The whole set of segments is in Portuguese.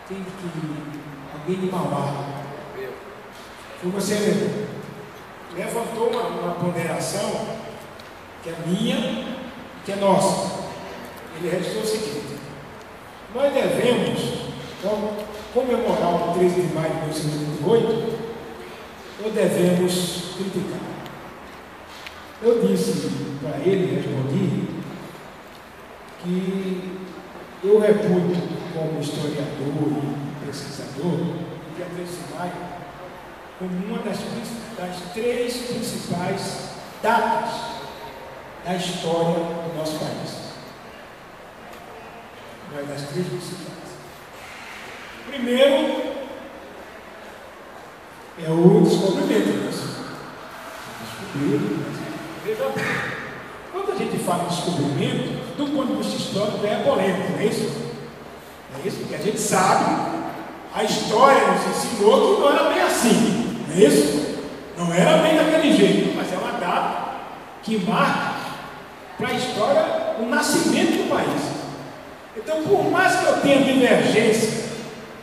Tem que alguém de Mauá. Foi você levantou uma ponderação que é minha, que é nossa. Ele registrou o seguinte: nós devemos comemorar o 13 de maio de 1988, ou devemos criticar? Eu disse para ele, respondi, que eu reputo como historiador e pesquisador o dia 13 de maio como uma das três principais datas da história do nosso país. Uma das três principais. Primeiro é o descobrimento. Veja bem, quando a gente fala em descobrimento, do ponto de vista histórico é polêmico, não é isso? É isso? Porque a gente sabe, a história nos ensinou que não era bem assim, não é isso? Não era bem daquele jeito, mas é uma data que marca para a história o nascimento do país. Então, por mais que eu tenha divergência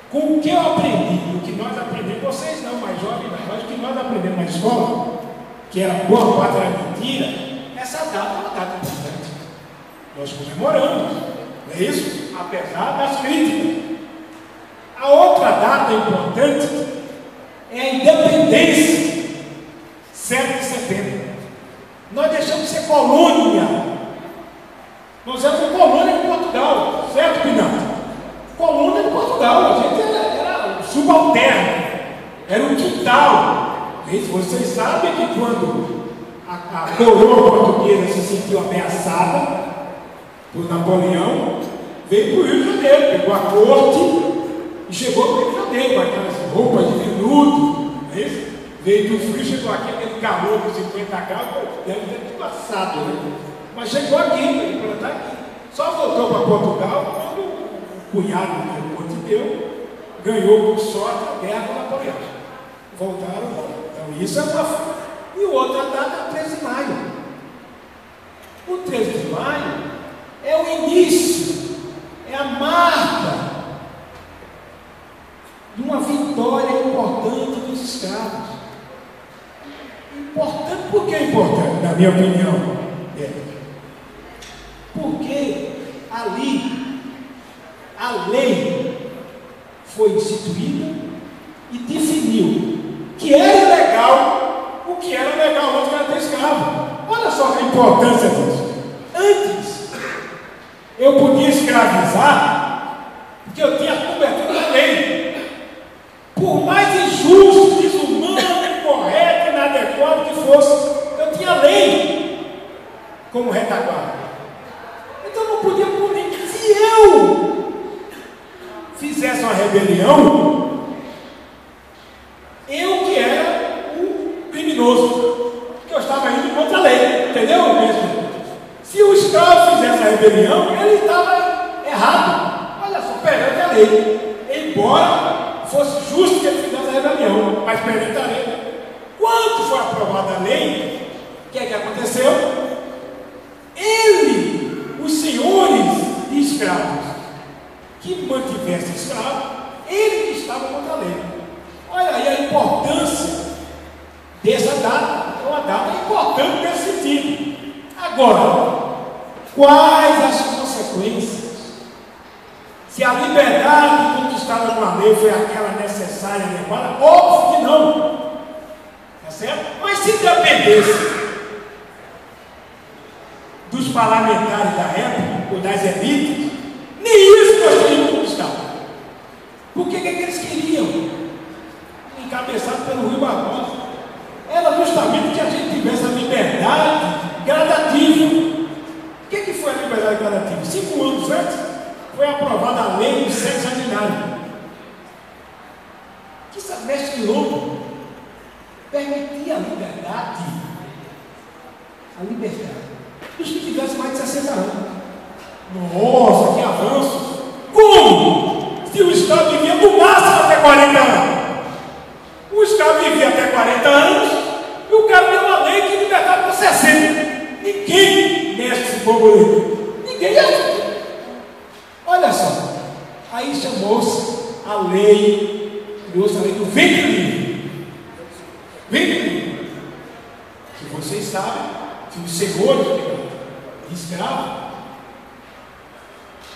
com o que eu aprendi, o que nós aprendemos, vocês não, mais jovens, mas o que nós aprendemos na escola, que era boa parte era mentira, essa data é uma data importante. Nós comemoramos, não é isso? Apesar das críticas. A outra data importante é a independência, 7 de setembro. Nós deixamos de ser colônia. Nós éramos colônia de Portugal, certo, Pinato? Colônia de Portugal, a gente era subalterno, era um quintal. Vocês sabem que quando a coroa portuguesa se sentiu ameaçada por Napoleão, veio para o Rio de Janeiro, pegou a corte e chegou para o Rio de Janeiro, com aquelas roupas de veludo, veio do frio, chegou aqui, aquele calor de 50 graus, deve ter tudo assado, né? Mas chegou aqui, para plantar aqui. Só voltou para Portugal quando o cunhado do Montevideo ganhou por sorte a guerra com Napoleão. Voltaram. Então isso é uma forma. E outra data é 13 de maio. O 13 de maio é o início, é a marca de uma vitória importante dos escravos. Importante, por que é importante, na minha opinião? Porque ali a lei foi instituída e definiu que era ilegal o que era legal antes era ter escravo. Olha só a importância disso. Antes eu podia escravizar porque eu tinha a cobertura da lei. Por mais injusto, desumano, incorreto, inadequado que fosse, eu tinha a lei como retaguarda. Então eu não podia punir. Se eu fizesse uma rebelião, eu que era o criminoso, porque eu estava indo contra a lei, entendeu mesmo? Se o escravo fizesse a rebelião, ele estava errado. Olha só, perante a lei. Embora fosse justo que ele fizesse a rebelião, mas perante a lei. Quando foi aprovada a lei, o que é que aconteceu? Os senhores de escravos que mantivessem escravo, eles estavam contra a lei. Olha aí a importância dessa data. É uma data importante nesse sentido. Agora, quais as consequências? Se a liberdade conquistada com a lei foi aquela necessária e adequada, óbvio que não. Tá certo? Mas se dependesse dos parlamentares da época, ou das elites, nem isso nós teríamos conquistado. Por que eles queriam? Encabeçado pelo Rui Barbosa. Era justamente que a gente tivesse a liberdade gradativa. O que foi a liberdade gradativa? 5 anos antes foi aprovada a lei do sexo ordinário. Que sabeste que louco permitia a liberdade. A liberdade dos que tivessem mais de 60 anos. Nossa, que avanço! Como? Se o escravo vivia no máximo até 40 anos. O escravo vivia até 40 anos e o cara deu uma lei que libertava por 60. Ninguém mexe esse povo. Ninguém mexe. Olha só. Aí chamou-se a lei do ventre livre. Ventre livre. Que vocês sabem que os senhores de escravo,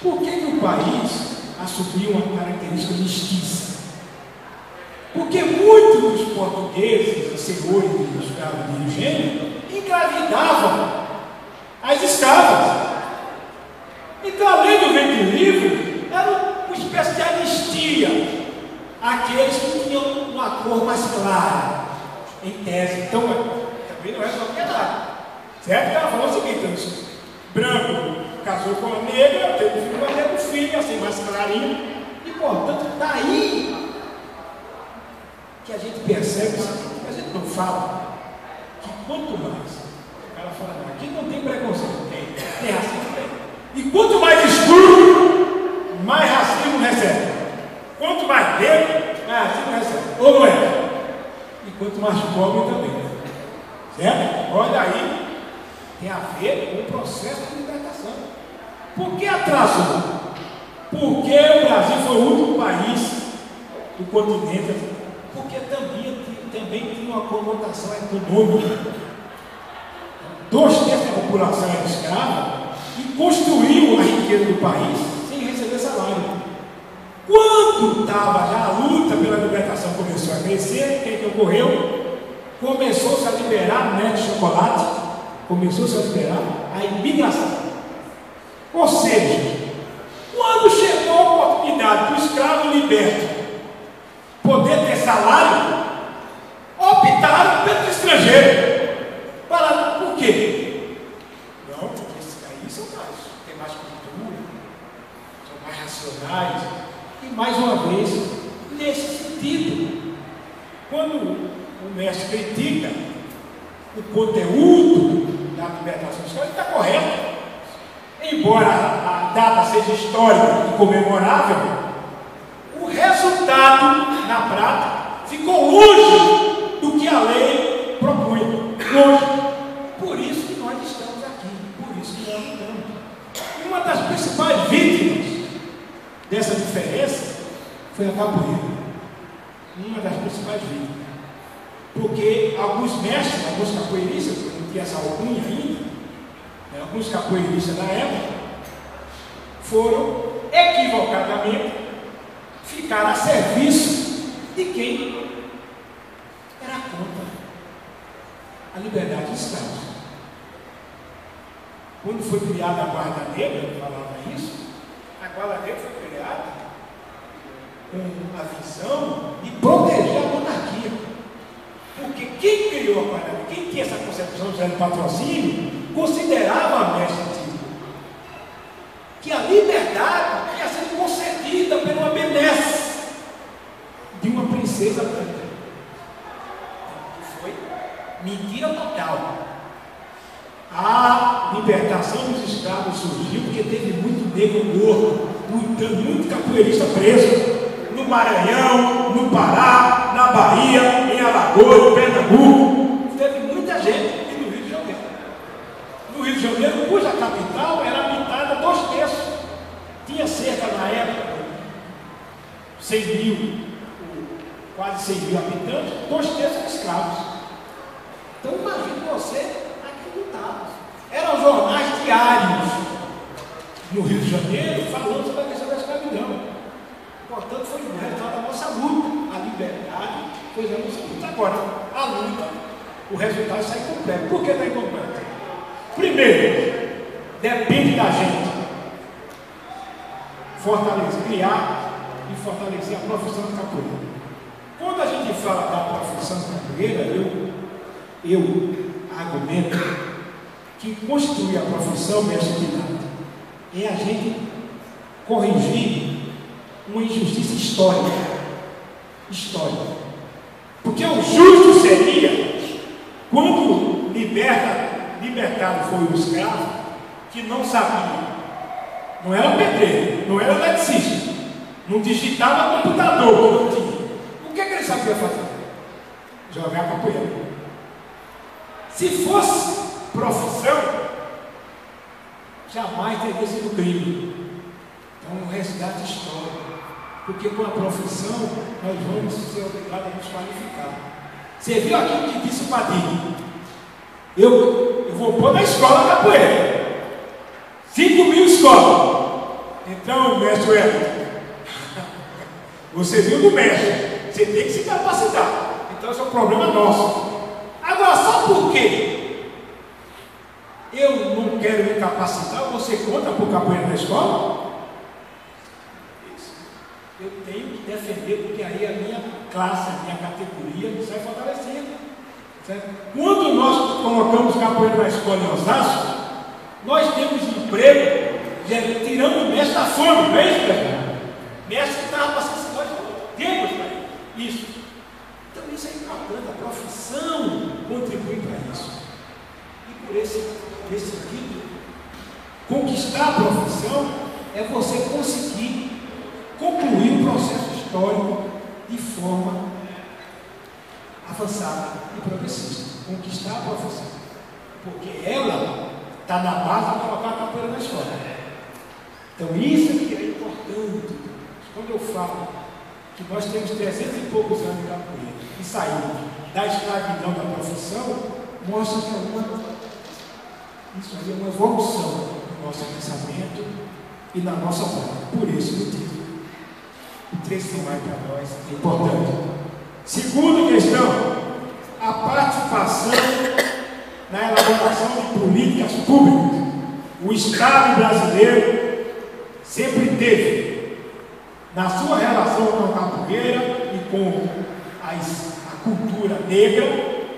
por que o país assumiu uma característica mestiça? Porque muitos dos portugueses, senhores de escravos de higiene, engravidavam as escravas. Então a lei do ventre livre era uma espécie de anistia àqueles que tinham uma cor mais clara, em tese. Então também não é só verdade, certo? Ela falou o seguinte: então, branco casou com a negra, teve um filho mais negro, filho assim mais clarinho, e portanto daí que a gente percebe, a gente não fala, que quanto mais, o cara fala, não, aqui não tem preconceito, tem racismo, tem. E quanto mais escuro, mais racismo recebe. Quanto mais negro, mais racismo recebe. Ou não é? E quanto mais pobre também. Certo? Olha aí, tem a ver com o processo de libertação. Por que atrasou? Porque o Brasil foi o último país do continente. Porque também tinha uma conotação econômica. 2/3 da população era escrava e construiu a riqueza do país sem receber salário. Quando estava já a luta pela libertação começou a crescer, o que ocorreu? Começou-se a liberar o de chocolate, começou-se a liberar a imigração. Ou seja, quando chegou a oportunidade do escravo liberto poder ter salário, optaram pelo estrangeiro. Falaram, por quê? Não, porque esses aí são mais, tem mais cultura, são mais racionais. E mais uma vez, nesse sentido, quando o mestre critica o conteúdo da libertação escrava, ele está correto. Embora a data seja histórica e comemorável, o resultado na prática ficou longe do que a lei propunha. Longe. Por isso que nós estamos aqui, por isso que nós lutamos. E uma das principais vítimas dessa diferença foi a capoeira. Uma das principais vítimas. Porque alguns mestres, alguns capoeiristas, não tinha essa alcunha ainda, alguns capoeiristas da época, foram equivocadamente ficar a serviço de quem era contra a liberdade de escravos. Quando foi criada a Guarda Negra, eu falava isso, a Guarda Negra foi criada com a visão de proteger a monarquia. Porque quem criou a Guarda Negra, quem tinha essa concepção de patrocínio, considerava a mestre antigo que a liberdade tinha sido concedida por uma benesse de uma princesa branca. Foi mentira total. A libertação dos escravos surgiu porque teve muito negro morto, muito capoeirista preso no Maranhão, no Pará, na Bahia, em Alagoas, em Pernambuco. Teve muita gente. E no Rio de Janeiro. No Rio de Janeiro, cuja capital era habitada 2/3. Tinha cerca na época 100 mil, quase 100 mil habitantes, 2/3 escravos. Então imagine você aqui lutado. Eram jornais diários no Rio de Janeiro falando sobre a questão da escravidão. Portanto, foi o resultado da nossa luta. A liberdade foi a nossa luta. Agora, a luta, o resultado sai completo. Por que está incompleto? Primeiro, depende da gente fortalecer, criar e fortalecer a profissão de capoeira. Quando a gente fala da profissão de capoeira, eu argumento que construir a profissão é a gente corrigir uma injustiça histórica. Porque o justo seria quando libertado foi o escravo que não sabia. Não era pedreiro, não era eletricista, não digitava computador, não tinha. O que ele sabia fazer? Jogar capoeira. Se fosse profissão, jamais teria sido crime. Então, um resgate histórico. Porque com a profissão nós vamos ser obrigados a nos qualificar. Você viu aquilo que disse o Padinho? Eu vou pôr na escola capoeira. 5.000 escolas. Então, mestre Wellington, você viu do mestre, você tem que se capacitar. Então esse é um problema nosso. Agora, sabe por quê? Eu não quero me capacitar, você conta por capoeira na escola? Eu tenho que defender, porque aí a minha classe, a minha categoria me sai fortalecendo. Certo? Quando nós colocamos capoeira na escola em Osasco, nós temos emprego, tirando o mestre da fome, não é isso, pessoal? Mestre que estava passando, nós temos isso. Então isso é importante, a profissão contribui para isso. E por esse sentido, conquistar a profissão é você conseguir concluir o processo histórico de forma avançada e progressista. Conquistar a profissão. Porque ela está na base de colocar a capoeira na escola. Então isso é que é importante. Quando eu falo que nós temos 300 e poucos anos de capoeira e saímos da escravidão da profissão, mostra que isso aí é uma evolução no nosso pensamento e na nossa prática. Por esse motivo, o 13 de maio para nós é importante. Segunda questão, a participação na elaboração de políticas públicas. O Estado brasileiro sempre teve, na sua relação com a capoeira e com a cultura negra,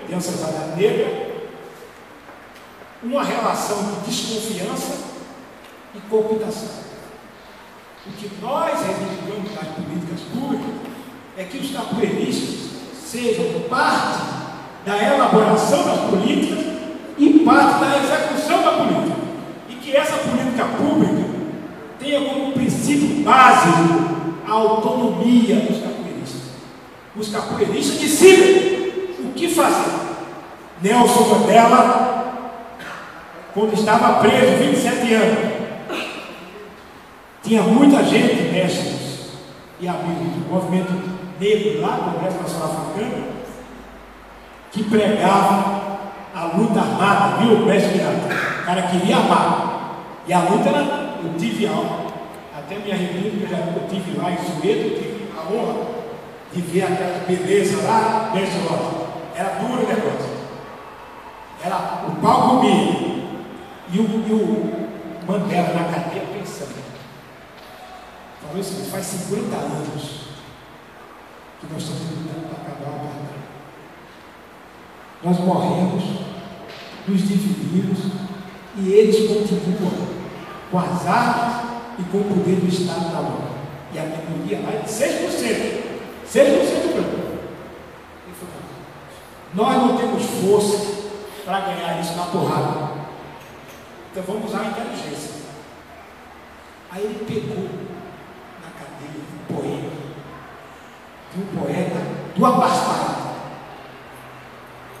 dança negra, uma relação de desconfiança e cooptação. O que nós reivindicamos nas políticas públicas é que os capoeiristas sejam parte da elaboração das políticas e parte da execução da política. E que essa política pública tenha como princípio básico a autonomia dos capoeiristas. Os capoeiristas decidem o que fazer. Nelson Mandela, quando estava preso, 27 anos, tinha muita gente, mestres e amigos do movimento negro lá no Congresso Nacional Africano, que pregava a luta armada, viu, mestre Miranda? O cara queria amar. E a luta era, eu tive aula, até minha república, eu tive lá em Soweto, eu tive a honra de ver aquela beleza lá, mestre Rosa. Era duro o negócio. Era o pau comia. E o Mandela na cadeia pensando. Falou assim, faz 50 anos que nós estamos lutando para acabar o apartheid. Nós morremos, nos dividimos e eles continuam com as armas e com o poder do Estado na mão. E a minoria lá é de 6%. 6% branco. Nós não temos força para ganhar isso na porrada. Então vamos usar a inteligência. Aí ele pegou na cadeia um poema de um poeta do Abastardo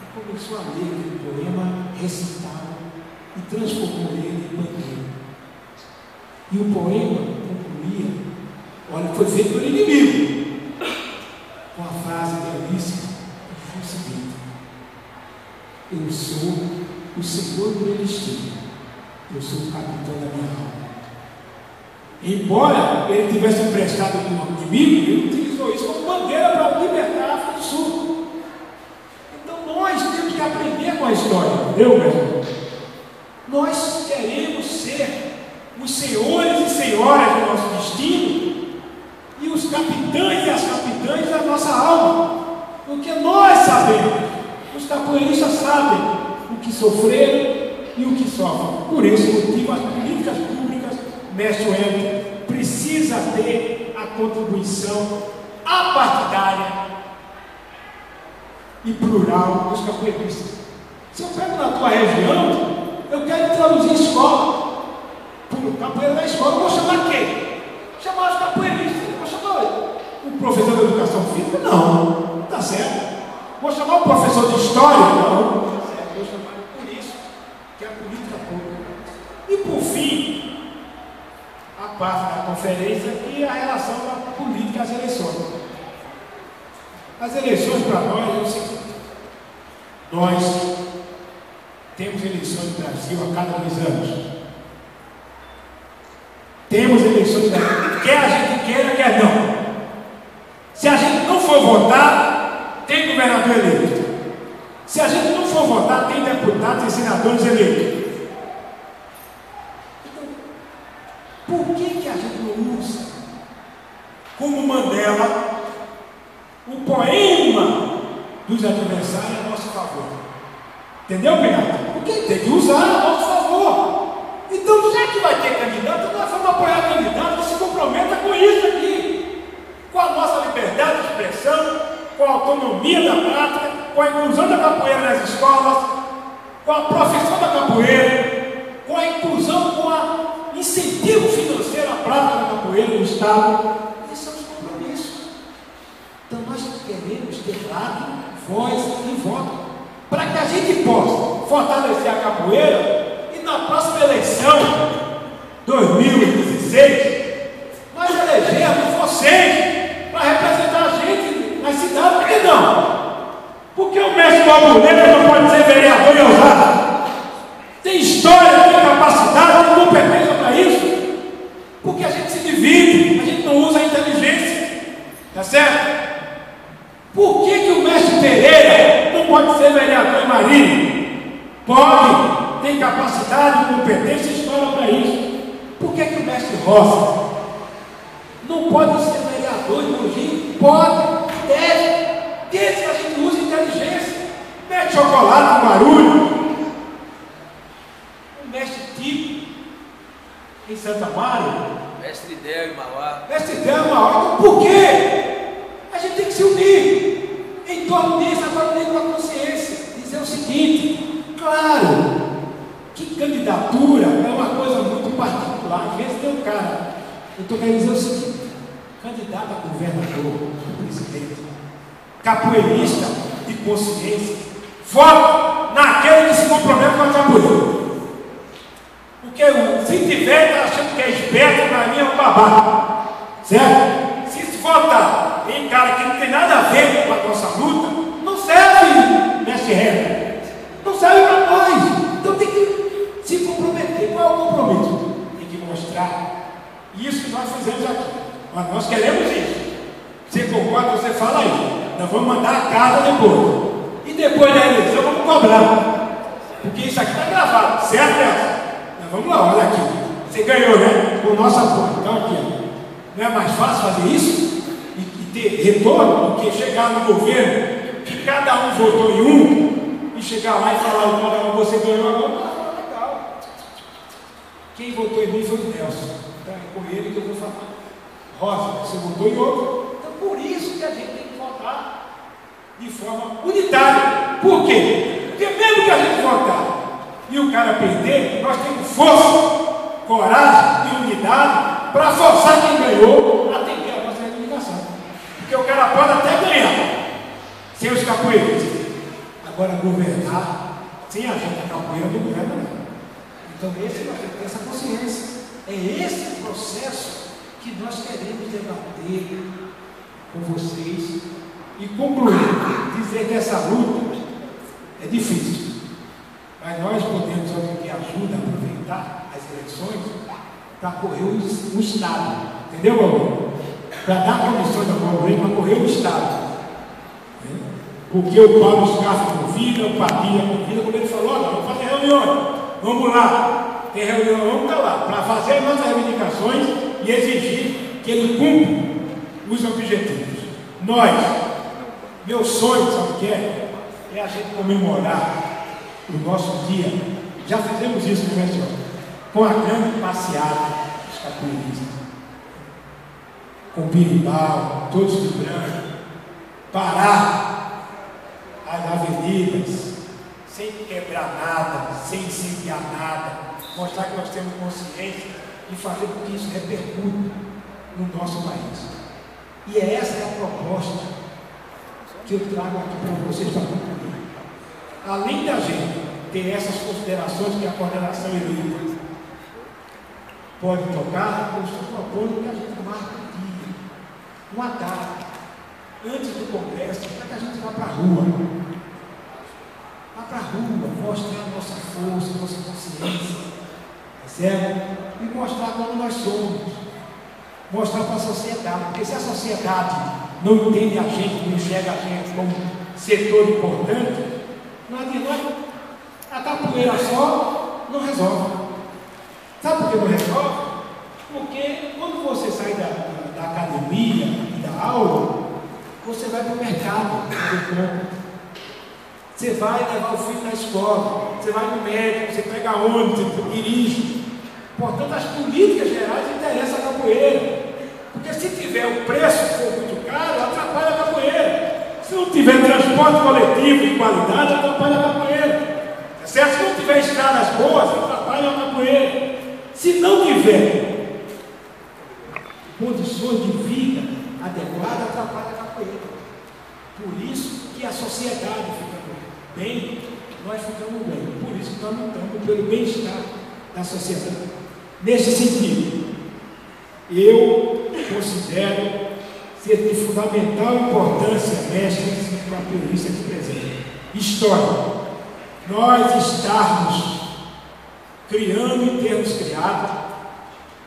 e começou a ler aquele poema recitado e transformou ele em bandeira. E o poema concluía, olha, foi feito pelo inimigo, com a frase belíssima o seguinte: eu sou o Senhor do meu destino. Eu sou o capitão da minha alma. Embora ele tivesse emprestado com um inimigo, ele utilizou isso como bandeira para libertar a África do Sul. Então nós temos que aprender com a história, entendeu, meu irmão? Nós queremos ser os senhores e senhoras do nosso destino e os capitães e as capitães da nossa alma. Porque nós sabemos, os capoeiristas sabem o que sofreram e o que sofrem. Por esse motivo, as políticas públicas, mestre Wellington, precisa ter a contribuição apartidária e plural dos capoeiristas. Se eu pego na tua região, eu quero introduzir escola. Por capoeira da escola, eu vou chamar quem? Chamar os capoeiristas. Eu vou chamar o professor de educação física? Não, está certo. Vou chamar o professor de história? Não, está certo. Vou chamar por isso, que é a política pública. E por fim, a parte da conferência e a relação da política às eleições. As eleições para nós é o seguinte: nós temos eleições no Brasil a cada 2 anos. Temos eleições no Brasil, quer a gente queira, quer não. Se a gente não for votar, tem governador eleito. Se a gente não for votar, tem deputados e senadores eleitos. Por que a gente não usa como Mandela o poema dos adversários a nosso favor? Entendeu, Bernardo? Porque tem que usar a nosso favor. Então, já que vai ter candidato, nós vamos apoiar o candidato que se comprometa com isso aqui, com a nossa liberdade de expressão, com a autonomia da prática, com a inclusão da capoeira nas escolas, com a profissão da capoeira, com a inclusão, com a incentivo financeiro à prática da capoeira no Estado. Esses são os compromissos. Então nós queremos ter lado, voz e voto, para que a gente possa fortalecer a capoeira e na próxima eleição, 2016, nós elegermos vocês para representar a gente nas cidades. Por que não? Porque o mestre Balboneta não pode ser vereador em Osasco. Tem história, tem capacidade, tem competência para isso. Porque a gente se divide, a gente não usa a inteligência. Tá certo? Por que o mestre Pereira não pode ser vereador em Marília? Pode, tem capacidade, competência e história para isso. Por que o mestre Rosa não pode ser vereador em Mogi? Pode, deve, desde que a gente use inteligência. Mete chocolate no barulho. Mestre Tico em Santa Mária, mestre Del em Mauá. Mestre Del em Mauá. Então, por quê? A gente tem que se unir em torno disso, agora nem com a consciência, dizer o seguinte: claro que candidatura é uma coisa muito particular. Às vezes tem um cara, eu estou querendo dizer o seguinte: candidato a governador, presidente, capoeirista de consciência, voto naquele que se compromete com a capoeira. Porque se tiver, está achando que é esperto, para mim é um babaca. Certo? Se votar em cara que não tem nada a ver com a nossa luta, não serve, mestre Renan. Não serve para nós. Então tem que se comprometer. Qual é o compromisso? Tem que mostrar isso que nós fizemos aqui. Mas nós queremos isso. Você concorda, você fala aí. Nós vamos mandar a casa depois. E depois da eleição vamos cobrar. Porque isso aqui está gravado, certo, Nelson? Vamos lá, olha aqui. Você ganhou, né? Com o nosso apoio. Então aqui, ó. Não é mais fácil fazer isso e ter retorno do que chegar no governo que cada um votou em um e chegar lá e falar: olha, você ganhou agora. Ah, legal. Quem votou em mim foi o Nelson. Então é com ele que eu vou falar. Rosa, você votou em outro. Então por isso que a gente tem que votar de forma unitária. Por quê? Porque mesmo que a gente votar e o cara perder, nós temos força, coragem e unidade para forçar quem ganhou a atender a nossa reivindicação. Porque o cara pode até ganhar sem os capoeiristas. Agora, governar sem a gente, a capoeira não governa não. Então, nós temos que ter essa consciência. É esse processo que nós queremos debater com vocês e concluir, dizer que essa luta é difícil. Mas nós podemos obter ajuda a aproveitar as eleições para correr o Estado. Entendeu, Paulo? Para dar condições da Paulo para correr o Estado. Porque o Paulo Scarpa convida, o Padilha convida, como ele falou: olha, vamos fazer reuniões, vamos lá, tem reunião, vamos estar lá, para fazer as nossas reivindicações e exigir que ele cumpra os objetivos. Nós, meu sonho, sabe o que é? É a gente comemorar o nosso dia. Já fizemos isso, né, senhor? Com a grande passeada dos capoeiristas, com birimbau, todos de branco, parar as avenidas sem quebrar nada, sem incendiar nada, mostrar que nós temos consciência e fazer com que isso repercute no nosso país. E é essa a proposta que eu trago aqui para vocês para concluir. Além da gente ter essas considerações que a coordenação elita pode tocar, eu estou propondo que a gente marque um dia, uma data, antes do congresso, para que a gente vá para a rua. Vá para a rua, mostrar a nossa força, a nossa consciência, certo? E mostrar como nós somos. Mostrar para a sociedade, porque se a sociedade não entende a gente, não enxerga a gente como setor importante, não adianta. A capoeira só não resolve. Sabe por que não resolve? Porque quando você sai da academia e da aula, você vai para o mercado, você vai levar o filho na escola, você vai no médico, você pega ônibus, você dirige. Portanto, as políticas gerais interessam a capoeira. Porque se tiver o preço for muito caro, atrapalha a capoeira. Se não tiver transporte coletivo de qualidade, atrapalha a capoeira. É certo? Se não tiver estradas boas, atrapalha a capoeira. Se não tiver condições de vida adequadas, atrapalha a capoeira. Por isso que a sociedade fica bem, nós ficamos bem. Por isso que nós lutamos pelo bem-estar da sociedade. Nesse sentido, eu considero ser de fundamental importância, mestres e capoeiristas aqui presente. História. Nós estarmos criando e termos criado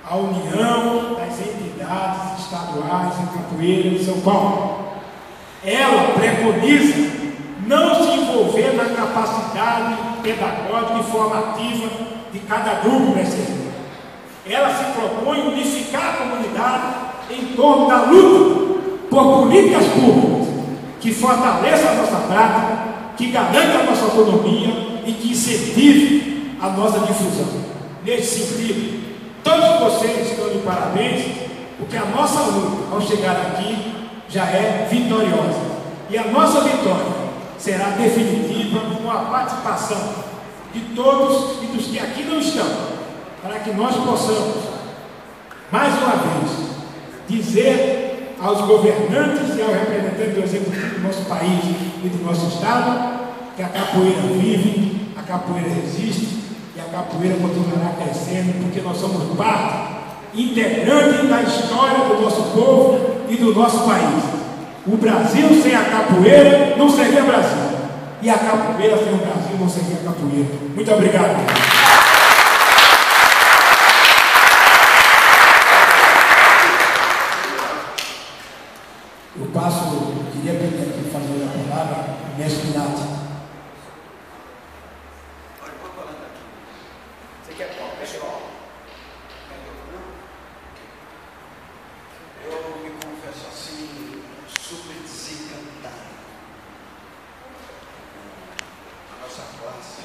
a união das entidades estaduais em capoeira de São Paulo. Ela preconiza não se envolver na capacidade pedagógica e formativa de cada grupo nesse. Ela se propõe unificar a comunidade em torno da luta por políticas públicas que fortaleçam a nossa prática, que garantam a nossa autonomia e que incentivem a nossa difusão. Nesse sentido, todos vocês estão de parabéns, porque a nossa luta, ao chegar aqui, já é vitoriosa. E a nossa vitória será definitiva com a participação de todos e dos que aqui não estão, para que nós possamos, mais uma vez, dizer aos governantes e aos representantes do executivo do nosso país e do nosso estado que a capoeira vive, a capoeira resiste e a capoeira continuará crescendo, porque nós somos parte integrante da história do nosso povo e do nosso país. O Brasil sem a capoeira não seria Brasil, e a capoeira sem o Brasil não seria capoeira. Muito obrigado. Eu queria pedir aqui fazer a palavra o mestre Nath. Pode falar daqui. Você quer qual? Pessoal? Eu me confesso assim, super desencantado. A nossa classe,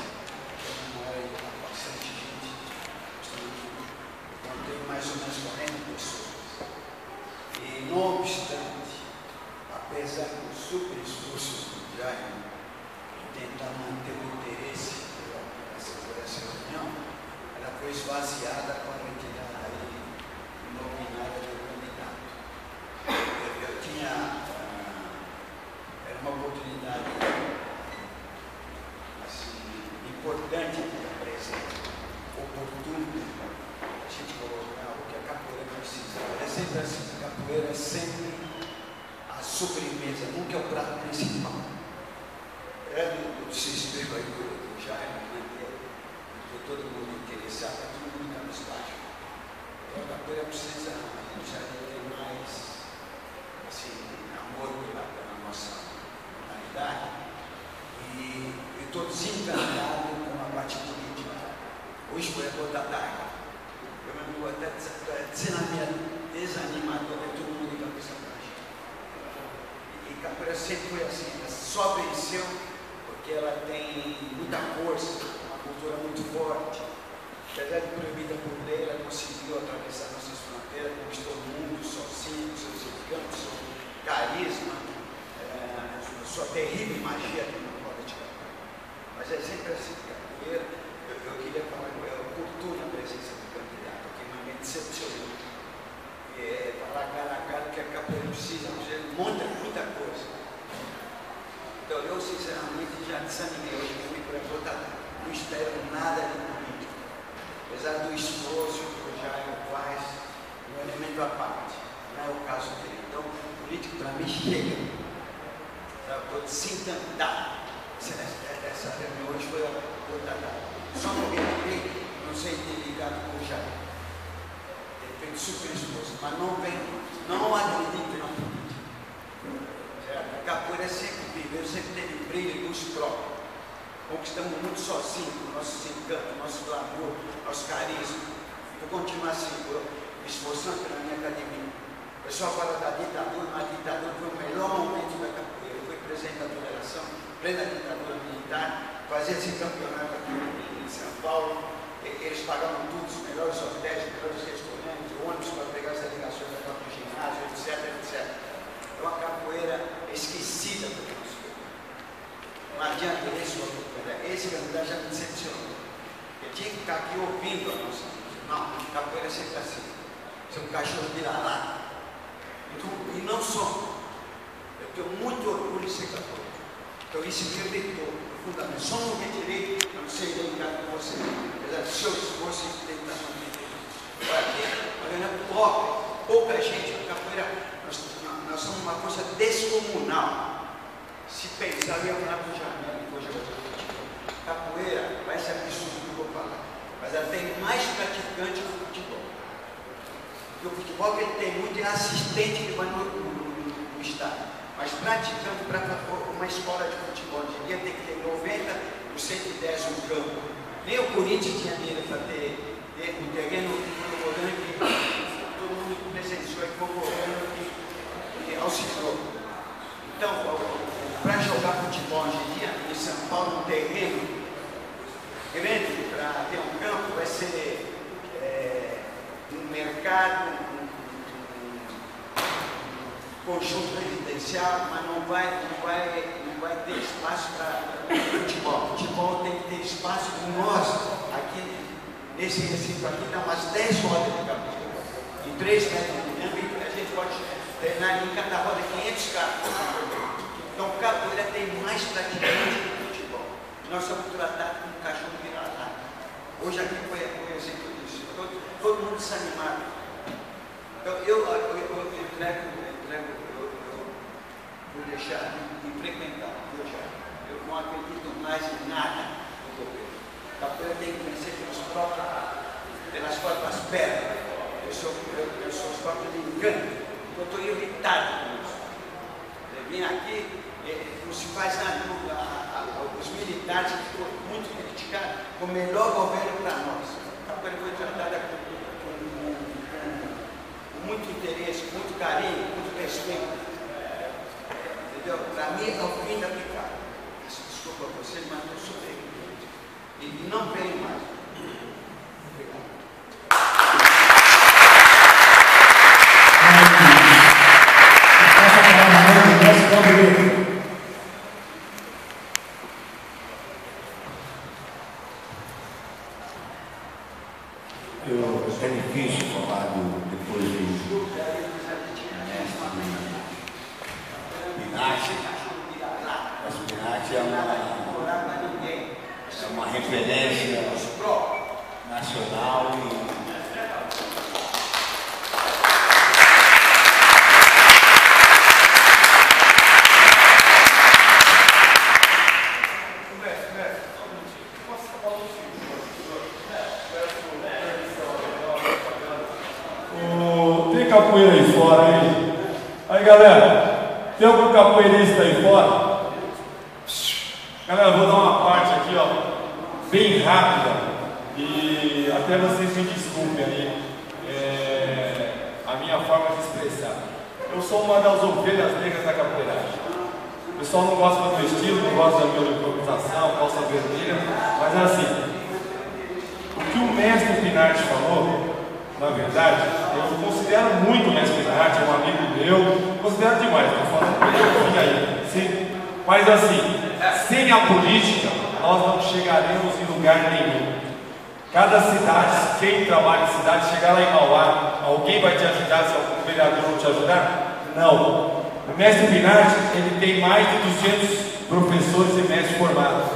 como é bastante gente, então tem mais ou menos 40 pessoas. E não obstante, apesar do super esforço do Jaime em tentar manter o interesse por essa reunião, ela foi esvaziada com a retirada inominada do candidato. Eu tinha, era uma oportunidade assim, importante de estar presente, oportuno, a gente colocar o que a capoeira precisa. É sempre assim, a capoeira é sempre a sobremesa, nunca é o prato principal. É do sistema aí do Jaime, de todo mundo interessado, para todo mundo está mais baixo. Então a capoeira precisa, já ter mais assim, amor pela nossa humanidade. E eu estou desencantado com a parte política. Hoje foi a gota d'água. Eu me vou até desanimador, é todo mundo de cabeça baixa. E capoeira sempre foi assim, ela só venceu porque ela tem muita força, uma cultura muito forte. Apesar de proibida por lei, ela conseguiu atravessar nossas fronteiras, conquistou o mundo sozinho, com seus encantos, seu carisma, sua terrível magia que não pode tirar. Mas é sempre assim, capoeira. Eu queria falar com ela, oportuna a presença do candidato, que me decepcionou. Falar cara a cara que a capoeira precisa, muita coisa. Então eu sinceramente já desanimei hoje comigo para votar. Não espero nada de política. Apesar do esforço que já é o quase um elemento à parte, não é o caso dele. Então, o político para mim chega, estou desencantado. Essa reunião hoje foi tratada. Só no BNB, não sei ter ligado com o Jair. Ele fez super esforço, mas não acredito na política. A capoeira sempre viveu, sempre teve brilho e luz própria. Conquistamos muito sozinhos, nossos encantos, nosso glamour, nosso carisma. Vou continuar assim, me esforçando pela minha academia. O pessoal fala da ditadura, mas a ditadura foi o melhor momento da capoeira. Eu fui presidente da federação, plena ditadura militar, fazia esse campeonato aqui em São Paulo. Eles pagavam tudo, os melhores hotéis, os melhores restaurantes, ônibus para pegar as delegações da própria ginásio, etc, etc. Então a capoeira é esquecida do nosso povo. Não adianta esse candidato já me decepcionou. Eu tinha que ficar aqui ouvindo a nossa música. Não, capoeira é sempre assim. Você é um cachorro vira-lata. E não sou. Eu tenho muito orgulho de ser capoeira. Então isso me irritou profundamente. Só não retirei, eu não sei delicado com você. Apesar do seu esforço e dedicação de Deus. Olha aqui, uma reunião pobre, pouca gente na capoeira. Nós somos uma coisa descomunal. Se pensar, eu ia falar para o Jamel, que hoje eu vou futebol. Capoeira vai ser absurdo que eu vou falar. Mas ela tem mais praticante que o futebol. Porque o futebol que ele tem muito é assistente que vai no estádio. Mas praticante para uma escola de futebol, devia ter que ter 90 por 110 no campo. Nem o Corinthians tinha dinheiro para ter um terreno corroborando que todo mundo presenciou e corroborando que auxiliou. Então, para jogar futebol hoje em dia, em São Paulo, um terreno grande para ter um campo vai ser um mercado, um conjunto residencial, mas não vai ter espaço para futebol. Futebol tem que ter espaço com nós, aqui nesse recinto aqui, dá umas 10 rodas de capoeira. Em 3 metros de diâmetro, a gente pode treinar em cada roda 500 caras. Então, capoeira tem mais praticante que o futebol. Nós somos tratados como um cachorro vira-lata. Hoje aqui foi exemplo disso. Todo mundo desanimado. Então, eu vou deixar de frequentar. Eu não acredito mais em nada no governo. Capoeira tem que vencer pelas próprias pernas. Eu sou os próprios de engano. Eu estou irritado com isso. Eu vim aqui, não se faz nada. Os militares que foram muito criticados, o melhor governo para nós. A capoeira foi tratada com muito interesse, com muito carinho, com muito respeito. Entendeu? Para mim é o fim da picada. Desculpa você, mas eu sou bem. E não venho mais. Obrigado. É difícil falar depois do mestre Pinati. Mas Pinati é uma referência nacional e capoeira aí fora aí. Aí galera, tem algum capoeirista aí fora? Galera, eu vou dar uma parte aqui, ó, bem rápida. E até vocês me desculpem aí a minha forma de expressar. Eu sou uma das ovelhas negras da capoeiragem. O pessoal não gosta do meu estilo, não gosta da minha improvisação, calça vermelha, mas é assim. O que o mestre Pinati falou, na verdade, eu considero muito o mestre Pinati, é um amigo meu, considero demais, estou falando com ele aí. Sim. Mas assim, sem a política, nós não chegaremos em lugar nenhum. Cada cidade, quem trabalha em cidade, chegar lá em Mauá, alguém vai te ajudar se algum vereador não te ajudar? Não. O mestre Pinati, ele tem mais de 200 professores e mestres formados.